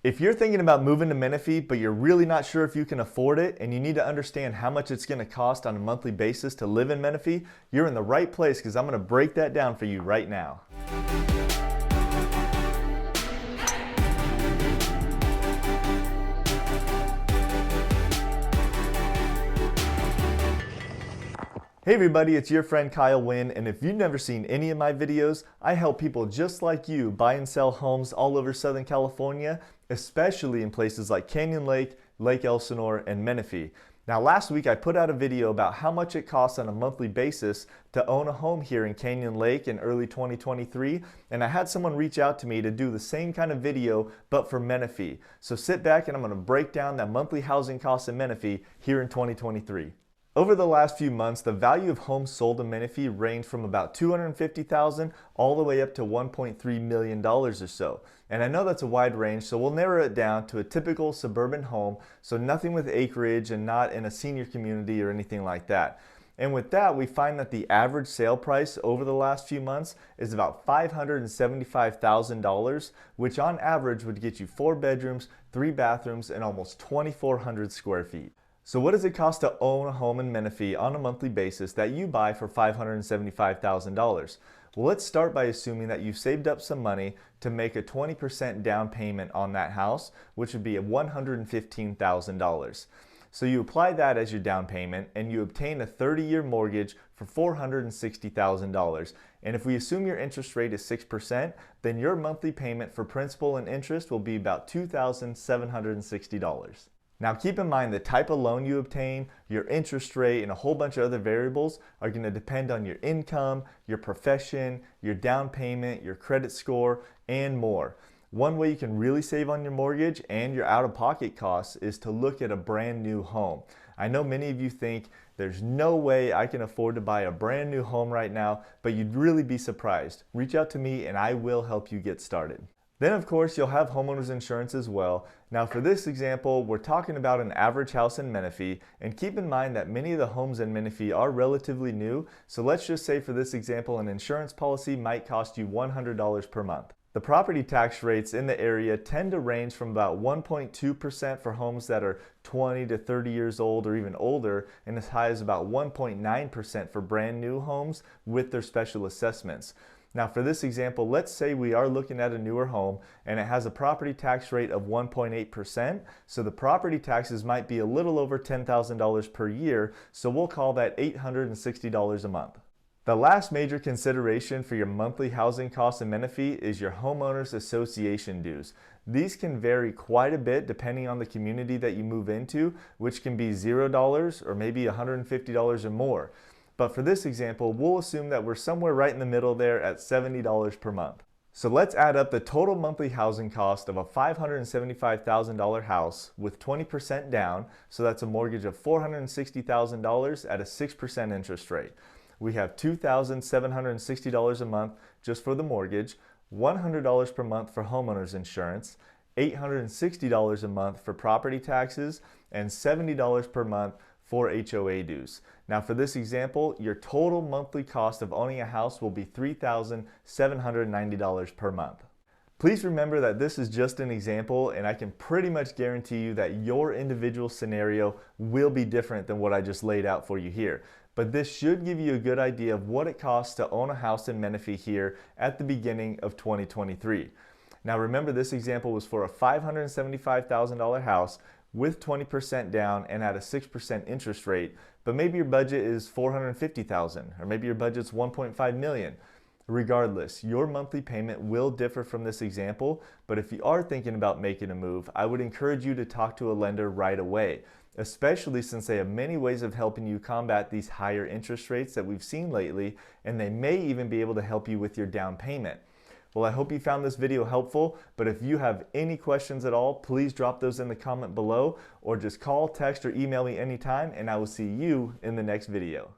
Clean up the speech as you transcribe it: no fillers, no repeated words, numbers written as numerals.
If you're thinking about moving to Menifee, but you're really not sure if you can afford it and you need to understand how much it's going to cost on a monthly basis to live in Menifee, you're in the right place because I'm going to break that down for you right now. Hey everybody, it's your friend Kyle Winn, and if you've never seen any of my videos, I help people just like you buy and sell homes all over Southern California, especially in places like Canyon Lake, Lake Elsinore, and Menifee. Now last week I put out a video about how much it costs on a monthly basis to own a home here in Canyon Lake in early 2023, and I had someone reach out to me to do the same kind of video but for Menifee. So sit back and I'm going to break down that monthly housing costs in Menifee here in 2023. Over the last few months, the value of homes sold in Menifee ranged from about $250,000 all the way up to $1.3 million or so. And I know that's a wide range, so we'll narrow it down to a typical suburban home, so nothing with acreage and not in a senior community or anything like that. And with that, we find that the average sale price over the last few months is about $575,000, which on average would get you 4 bedrooms, 3 bathrooms, and almost 2,400 square feet. So what does it cost to own a home in Menifee on a monthly basis that you buy for $575,000? Well, let's start by assuming that you've saved up some money to make a 20% down payment on that house, which would be $115,000. So you apply that as your down payment and you obtain a 30-year mortgage for $460,000. And if we assume your interest rate is 6%, then your monthly payment for principal and interest will be about $2,760. Now keep in mind the type of loan you obtain, your interest rate, and a whole bunch of other variables are going to depend on your income, your profession, your down payment, your credit score, and more. One way you can really save on your mortgage and your out-of-pocket costs is to look at a brand new home. I know many of you think there's no way I can afford to buy a brand new home right now, but you'd really be surprised. Reach out to me and I will help you get started. Then of course you'll have homeowner's insurance as well. Now for this example, we're talking about an average house in Menifee, and keep in mind that many of the homes in Menifee are relatively new, so let's just say for this example an insurance policy might cost you $100 per month. The property tax rates in the area tend to range from about 1.2% for homes that are 20 to 30 years old or even older, and as high as about 1.9% for brand new homes with their special assessments. Now for this example, let's say we are looking at a newer home and it has a property tax rate of 1.8%, so the property taxes might be a little over $10,000 per year, so we'll call that $860 a month. The last major consideration for your monthly housing costs in Menifee is your homeowners association dues. These can vary quite a bit depending on the community that you move into, which can be $0 or maybe $150 or more. But for this example, we'll assume that we're somewhere right in the middle there at $70 per month. So let's add up the total monthly housing cost of a $575,000 house with 20% down, so that's a mortgage of $460,000 at a 6% interest rate. We have $2,760 a month just for the mortgage, $100 per month for homeowners insurance, $860 a month for property taxes, and $70 per month for HOA dues. Now for this example, your total monthly cost of owning a house will be $3,790 per month. Please remember that this is just an example, and I can pretty much guarantee you that your individual scenario will be different than what I just laid out for you here. But this should give you a good idea of what it costs to own a house in Menifee here at the beginning of 2023. Now remember, this example was for a $575,000 house with 20% down and at a 6% interest rate, but maybe your budget is $450,000 or maybe your budget's $1.5 million. Regardless, your monthly payment will differ from this example, but if you are thinking about making a move, I would encourage you to talk to a lender right away, especially since they have many ways of helping you combat these higher interest rates that we've seen lately, and they may even be able to help you with your down payment. Well, I hope you found this video helpful, but if you have any questions at all, please drop those in the comment below or just call, text, or email me anytime, and I will see you in the next video.